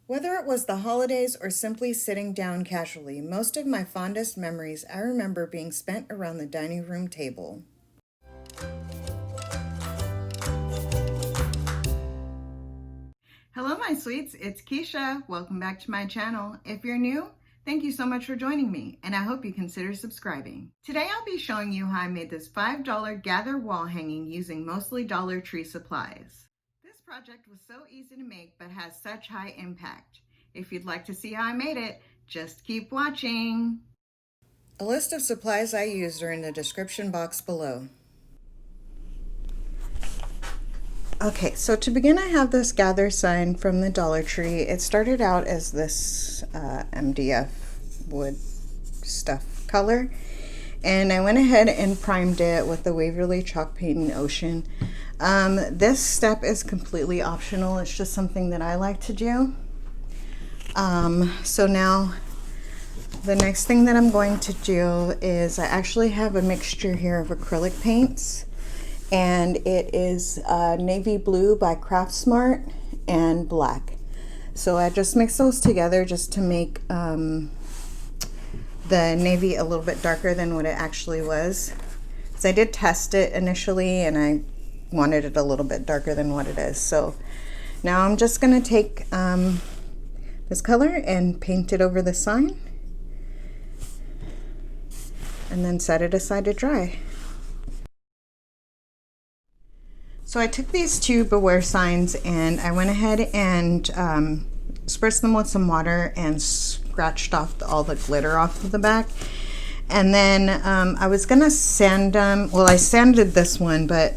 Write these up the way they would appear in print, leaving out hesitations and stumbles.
Whether it was the holidays or simply sitting down casually, most of my fondest memories I remember being spent around the dining room table. Hello, my sweets. It's Keisha. Welcome back to my channel. If you're new, thank you so much for joining me, and I hope you consider subscribing. Today, I'll be showing you how I made this $5 gather wall hanging using mostly Dollar Tree supplies. This project was so easy to make, but has such high impact. If you'd like to see how I made it, just keep watching. A list of supplies I used are in the description box below. Okay, so to begin, I have this gather sign from the Dollar Tree. It started out as this MDF wood stuff color, and I went ahead and primed it with the Waverly chalk paint in Ocean. This step is completely optional. It's just something that I like to do. So now the next thing that I'm going to do is I actually have a mixture here of acrylic paints, and it is navy blue by Craftsmart and black. So I just mix those together just to make the navy a little bit darker than what it actually was. So I did test it initially and I wanted it a little bit darker than what it is. So now I'm just going to take this color and paint it over the sign and then set it aside to dry. So I took these two Beware signs and I went ahead and spritzed them with some water and scratched off all the glitter off of the back. And then I was gonna sand them. Well, I sanded this one, but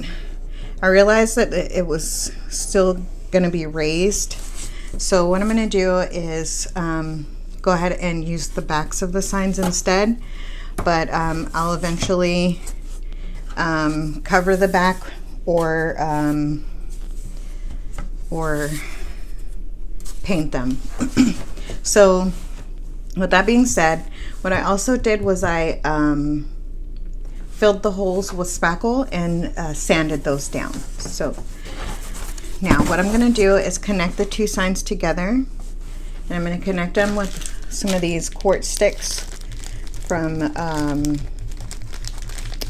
I realized that it was still gonna be raised. So what I'm gonna do is go ahead and use the backs of the signs instead. But I'll eventually cover the back or paint them. So with that being said, what I also did was I filled the holes with spackle and sanded those down. So now what I'm going to do is connect the two signs together, and I'm going to connect them with some of these quartz sticks from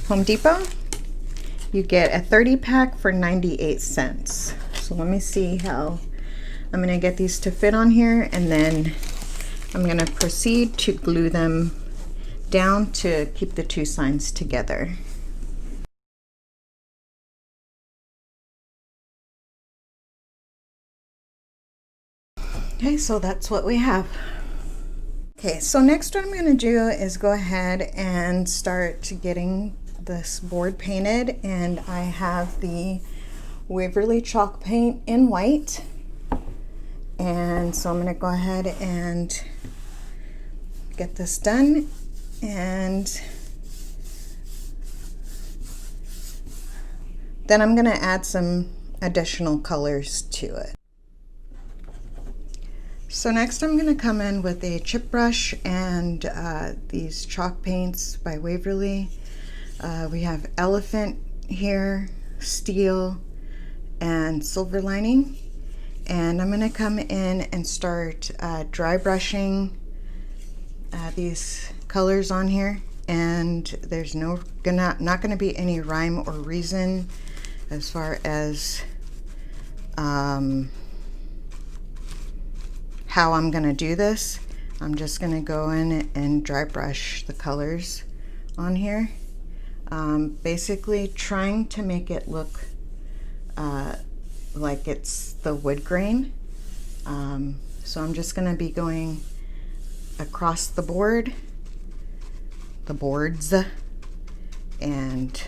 Home Depot. You get a 30 pack for 98 cents. So let me see how I'm going to get these to fit on here, and then I'm going to proceed to glue them down to keep the two signs together. Okay, so that's what we have. Okay, so next what I'm going to do is go ahead and start getting this board painted, and I have the Waverly chalk paint in white, and so I'm going to go ahead and get this done, and then I'm going to add some additional colors to it. So next I'm going to come in with a chip brush and these chalk paints by Waverly. We have elephant here, steel, and silver lining. And I'm going to come in and start dry brushing these colors on here. And there's not going to be any rhyme or reason as far as how I'm going to do this. I'm just going to go in and dry brush the colors on here. Basically trying to make it look like it's the wood grain. So I'm just going to be going across the boards, and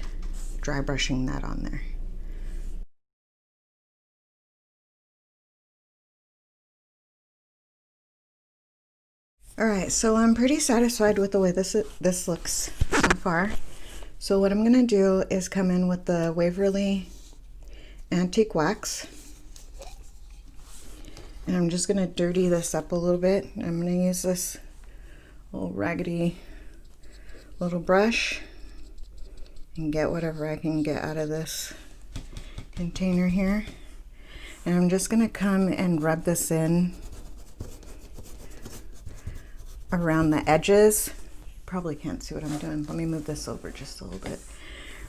dry brushing that on there. All right, so I'm pretty satisfied with the way this looks so far. So what I'm gonna do is come in with the Waverly Antique Wax, and I'm just gonna dirty this up a little bit. I'm gonna use this little raggedy little brush and get whatever I can get out of this container here. And I'm just gonna come and rub this in around the edges. Probably can't see what I'm doing. Let me move this over just a little bit.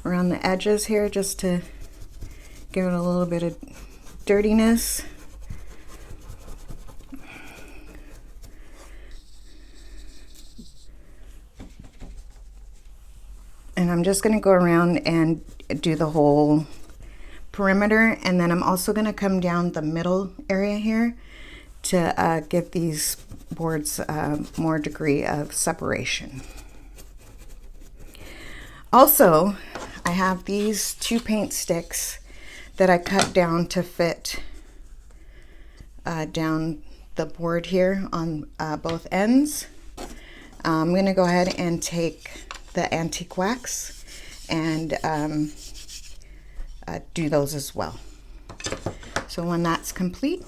Around the edges here, just to give it a little bit of dirtiness. And I'm just going to go around and do the whole perimeter, and then I'm also going to come down the middle area here to give these boards more degree of separation. Also, I have these 2 paint sticks that I cut down to fit down the board here on both ends. I'm going to go ahead and take the antique wax and do those as well. So when that's complete,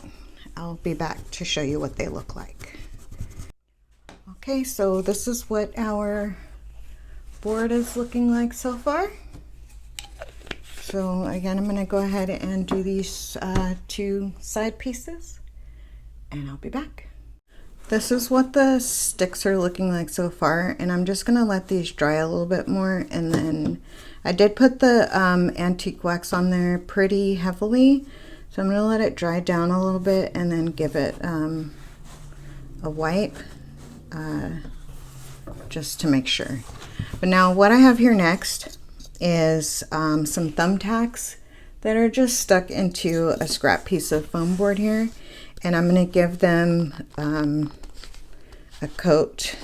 I'll be back to show you what they look like. Okay, so this is what our board is looking like so far. So again, I'm going to go ahead and do these 2 side pieces, and I'll be back. This is what the sticks are looking like so far, and I'm just going to let these dry a little bit more, and then I did put the antique wax on there pretty heavily, so I'm going to let it dry down a little bit and then give it a wipe just to make sure. But now what I have here next is some thumbtacks that are just stuck into a scrap piece of foam board here, and I'm going to give them a coat.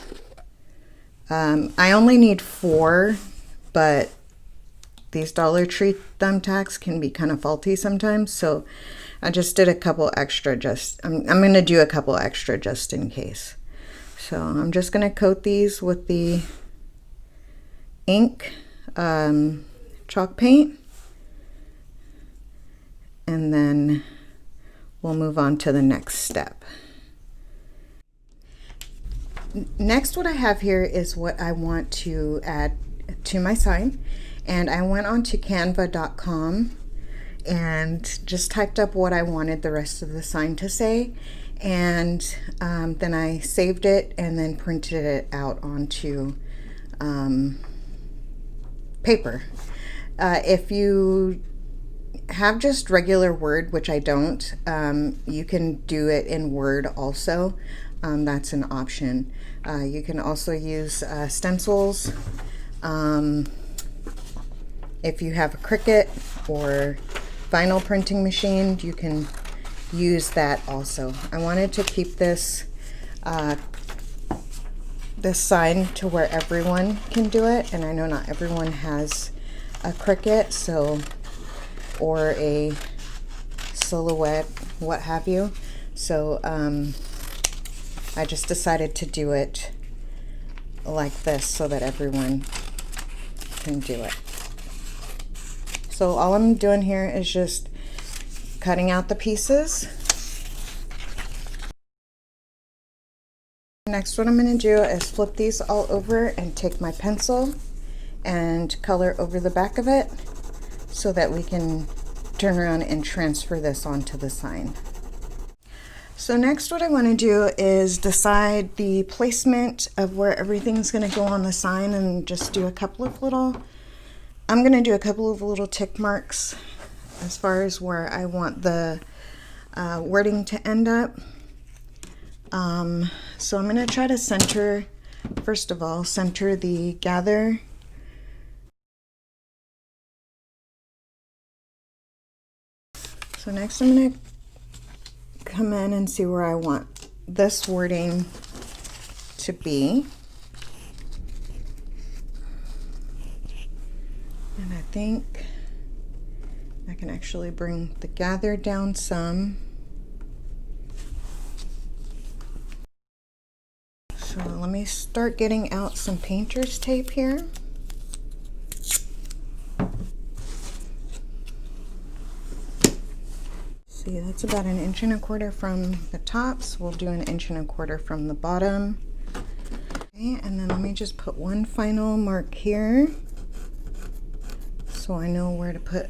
I only need 4, but these Dollar Tree thumbtacks can be kind of faulty sometimes, so I just did a couple extra. I'm going to do a couple extra just in case. So I'm just going to coat these with the ink chalk paint, and then we'll move on to the next step. Next, what I have here is what I want to add to my sign, and I went on to canva.com and just typed up what I wanted the rest of the sign to say, and then I saved it and then printed it out onto paper. If you have just regular Word, which I don't, you can do it in Word also. That's an option. You can also use stencils. If you have a Cricut or vinyl printing machine, you can use that also. I wanted to keep this sign to where everyone can do it, and I know not everyone has a Cricut, so, or a Silhouette, what have you. So I just decided to do it like this so that everyone can do it. So all I'm doing here is just cutting out the pieces. Next, what I'm going to do is flip these all over and take my pencil and color over the back of it so that we can turn around and transfer this onto the sign. So next, what I want to do is decide the placement of where everything's going to go on the sign, and just do a couple of little, I'm going to do a couple of little tick marks as far as where I want the wording to end up. So I'm going to try to center, first of all, center the gather. So next I'm going to come in and see where I want this wording to be. And I think I can actually bring the gather down some. So let me start getting out some painter's tape here. See, that's about 1.25 inches from the top, so we'll do 1.25 inches from the bottom. Okay, and then let me just put one final mark here so I know where to put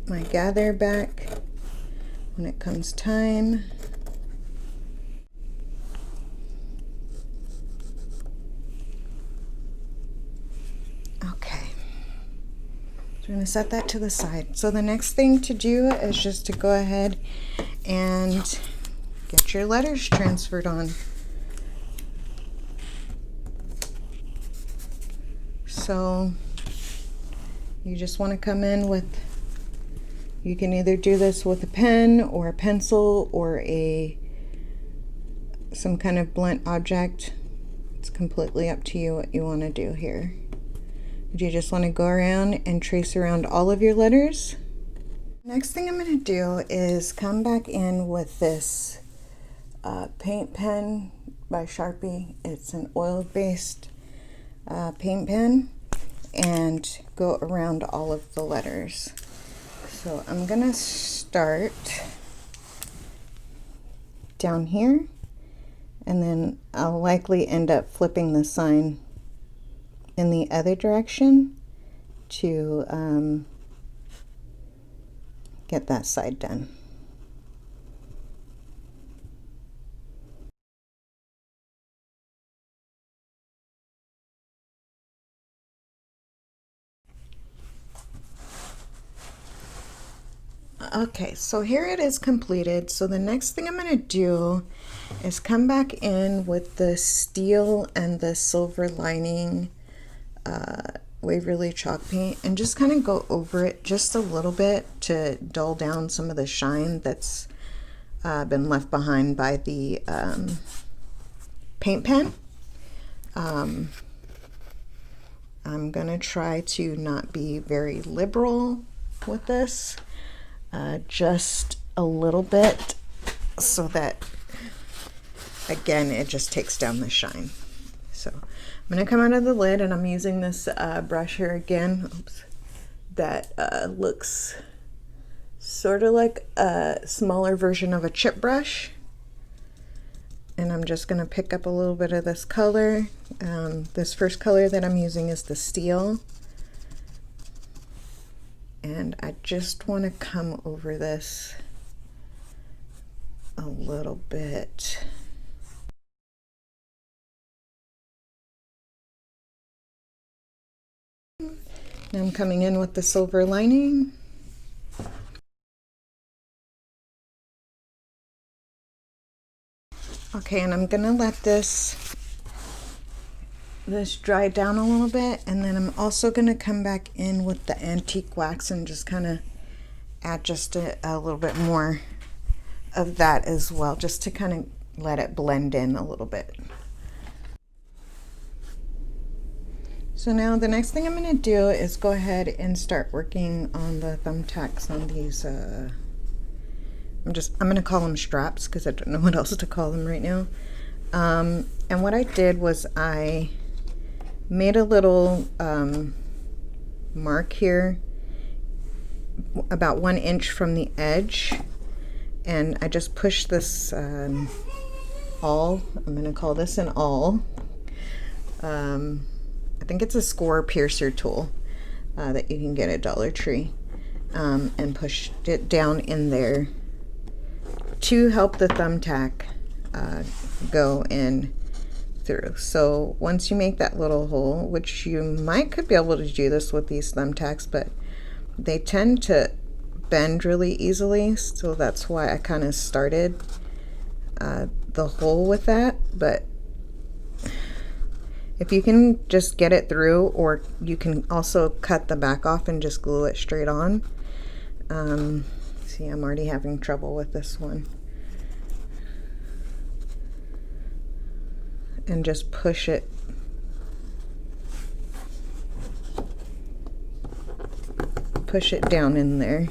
my gather back when it comes time. I'm gonna set that to the side. So the next thing to do is just to go ahead and get your letters transferred on. So you just want to come in with, you can either do this with a pen or a pencil or some kind of blunt object. It's completely up to you what you want to do here. But you just want to go around and trace around all of your letters. Next thing I'm going to do is come back in with this paint pen by Sharpie. It's an oil-based paint pen, and go around all of the letters. So I'm going to start down here, and then I'll likely end up flipping the sign in the other direction to get that side done. Okay, so here it is completed. So the next thing I'm going to do is come back in with the steel and the silver lining Waverly chalk paint and just kind of go over it just a little bit to dull down some of the shine that's been left behind by the paint pen. I'm going to try to not be very liberal with this. Just a little bit, so that again it just takes down the shine. So I'm going to come out of the lid, and I'm using this brush here again. Oops, that looks sort of like a smaller version of a chip brush, and I'm just going to pick up a little bit of this color. This first color that I'm using is the steel. And I just want to come over this a little bit. Now I'm coming in with the silver lining. Okay, and I'm gonna let this dry down a little bit, and then I'm also going to come back in with the antique wax and just kind of add just a little bit more of that as well, just to kind of let it blend in a little bit. So now the next thing I'm going to do is go ahead and start working on the thumbtacks on these I'm going to call them straps because I don't know what else to call them right now. And what I did was I made a little mark here about 1 inch from the edge, and I just pushed this awl. I'm going to call this an awl. I think it's a score piercer tool that you can get at Dollar Tree, and pushed it down in there to help the thumbtack go in through. So once you make that little hole, which you could be able to do this with these thumbtacks, but they tend to bend really easily, so that's why I kind of started the hole with that. But if you can just get it through, or you can also cut the back off and just glue it straight on. See, I'm already having trouble with this one. And just push it down in there.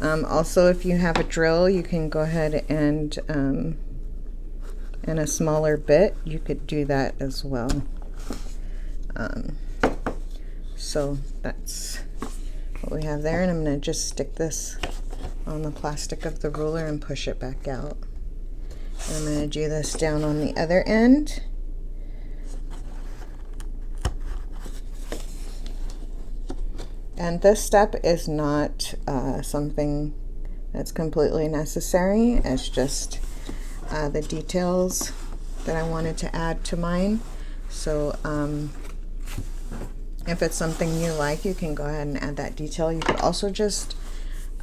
Also, if you have a drill, you can go ahead and a smaller bit, you could do that as well. So that's what we have there, and I'm going to just stick this on the plastic of the ruler and push it back out. And I'm going to do this down on the other end. And this step is not something that's completely necessary. It's just the details that I wanted to add to mine. So If it's something you like, you can go ahead and add that detail. You could also just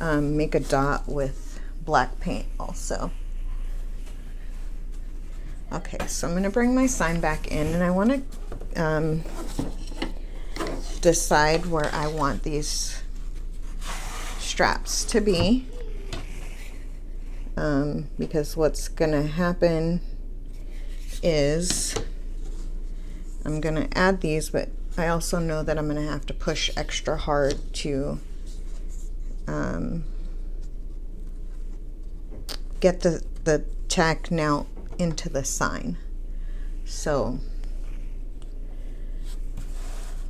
make a dot with black paint also. Okay, so I'm going to bring my sign back in, and I want to decide where I want these straps to be, because what's going to happen is I'm going to add these, but I also know that I'm going to have to push extra hard to get the tack now into the sign. So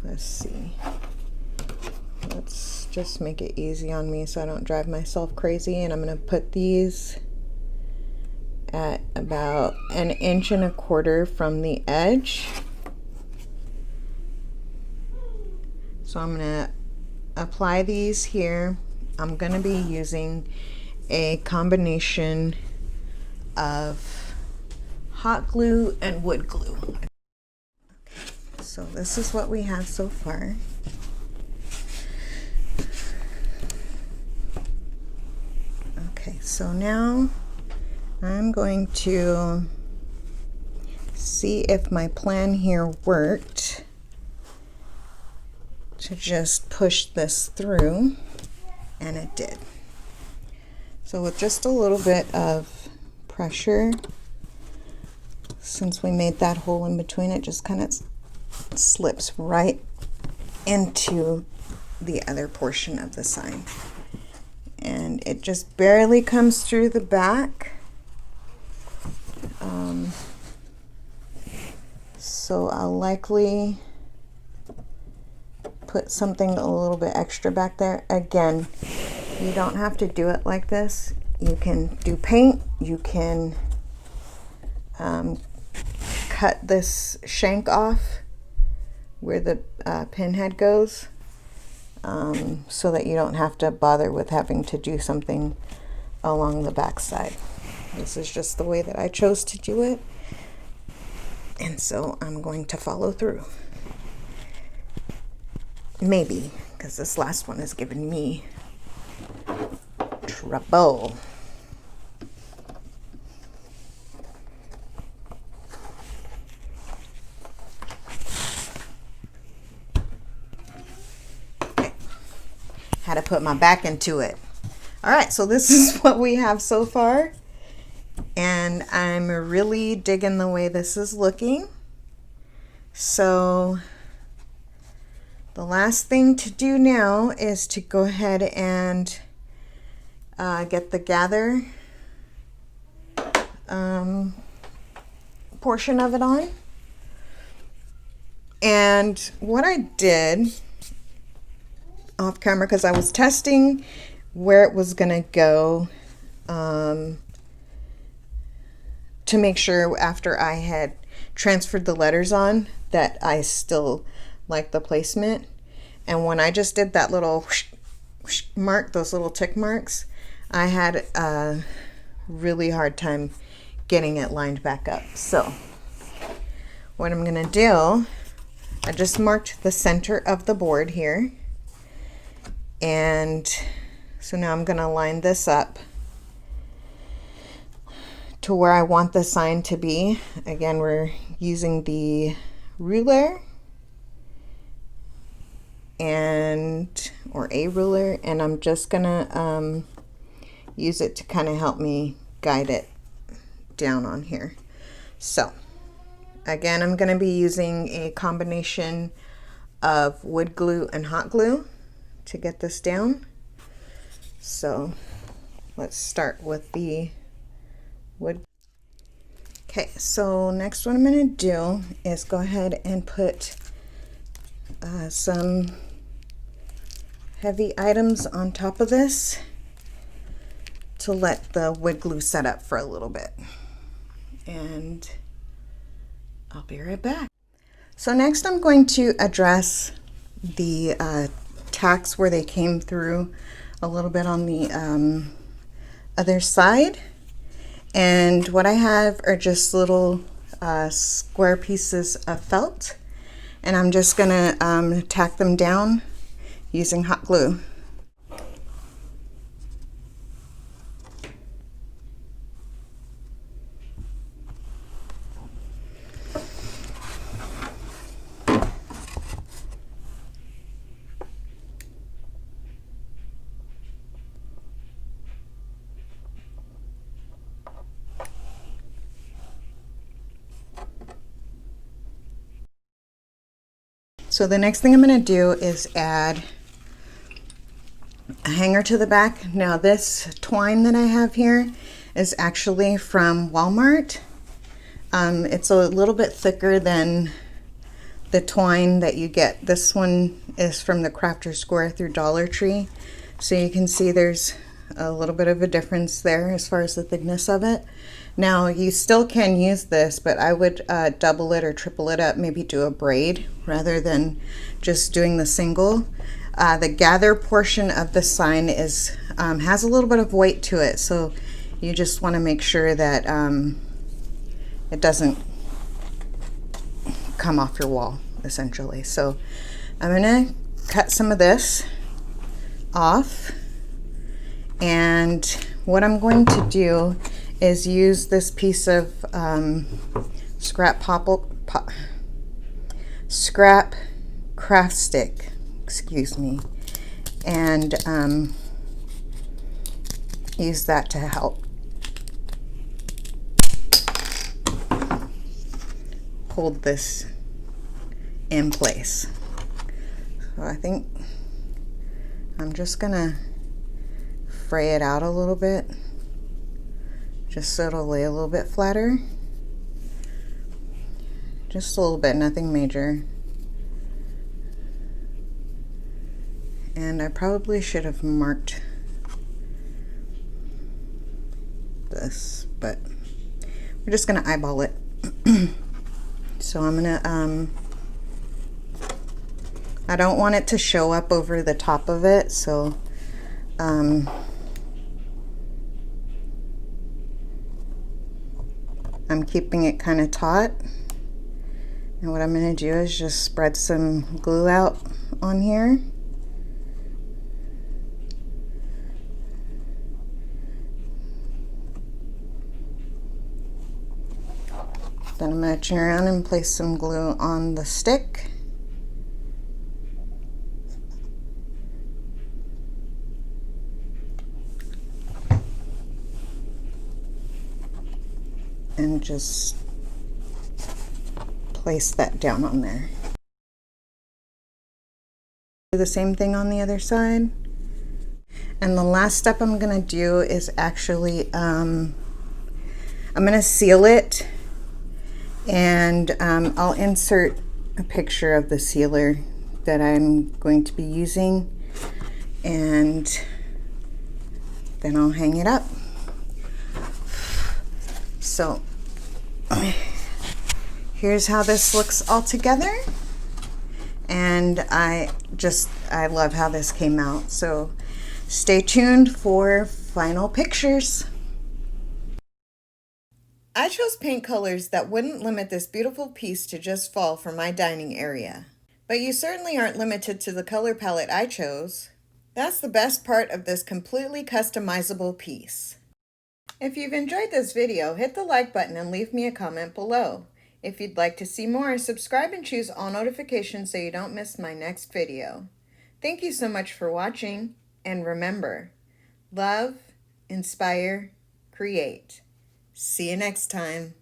let's see. Let's just make it easy on me so I don't drive myself crazy. And I'm going to put these at about 1.25 inches from the edge. So I'm going to apply these here. I'm going to be using a combination of hot glue and wood glue. So this is what we have so far. Okay, so now I'm going to see if my plan here worked to just push this through, and it did. So with just a little bit of pressure, since we made that hole in between, it just kind of slips right into the other portion of the sign, and it just barely comes through the back. So I'll likely put something a little bit extra back there. Again, you don't have to do it like this. You can do paint, you can cut this shank off where the pin head goes, so that you don't have to bother with having to do something along the back side. This is just the way that I chose to do it, and so I'm going to follow through. Maybe, because this last one is giving me trouble. Okay. Had to put my back into it. All right, so this is what we have so far, and I'm really digging the way this is looking. So the last thing to do now is to go ahead and get the gather portion of it on. And what I did off camera, because I was testing where it was gonna go, to make sure after I had transferred the letters on that I still like the placement. And when I just did that little whoosh, whoosh mark, those little tick marks, I had a really hard time getting it lined back up. So what I'm gonna do, I just marked the center of the board here, and so now I'm gonna line this up to where I want the sign to be. Again, we're using the ruler or a ruler, and I'm just gonna use it to kind of help me guide it down on here. So again, I'm going to be using a combination of wood glue and hot glue to get this down. So let's start with the wood. Okay, so next what I'm going to do is go ahead and put some heavy items on top of this to let the wood glue set up for a little bit, and I'll be right back. So next I'm going to address the tacks where they came through a little bit on the other side, and what I have are just little square pieces of felt, And I'm just gonna tack them down using hot glue. So the next thing I'm going to do is add a hanger to the back. Now this twine that I have here is actually from Walmart. It's a little bit thicker than the twine that you get. This one is from the Crafter Square through Dollar Tree. So you can see there's a little bit of a difference there as far as the thickness of it. Now you still can use this, but I would double it or triple it up, maybe do a braid rather than just doing the single. The gather portion of the sign is has a little bit of weight to it, so you just want to make sure that it doesn't come off your wall, essentially. So I'm gonna cut some of this off, and what I'm going to do is use this piece of scrap craft stick, excuse me, and use that to help hold this in place. So I think I'm just gonna fray it out a little bit, just so it'll lay a little bit flatter. Just a little bit, nothing major. And I probably should have marked this, but we're just gonna eyeball it. So I'm gonna, I don't want it to show up over the top of it, so I'm keeping it kind of taut. And what I'm going to do is just spread some glue out on here. Then I'm going to turn around and place some glue on the stick. And just place that down on there. Do the same thing on the other side. And the last step I'm going to do is actually, I'm going to seal it, and I'll insert a picture of the sealer that I'm going to be using, and then I'll hang it up. So here's how this looks all together, and I love how this came out. So stay tuned for final pictures. I chose paint colors that wouldn't limit this beautiful piece to just fall for my dining area. But you certainly aren't limited to the color palette I chose. That's the best part of this completely customizable piece. If you've enjoyed this video, hit the like button and leave me a comment below. If you'd like to see more, subscribe and choose all notifications so you don't miss my next video. Thank you so much for watching, and remember, love, inspire, create. See you next time.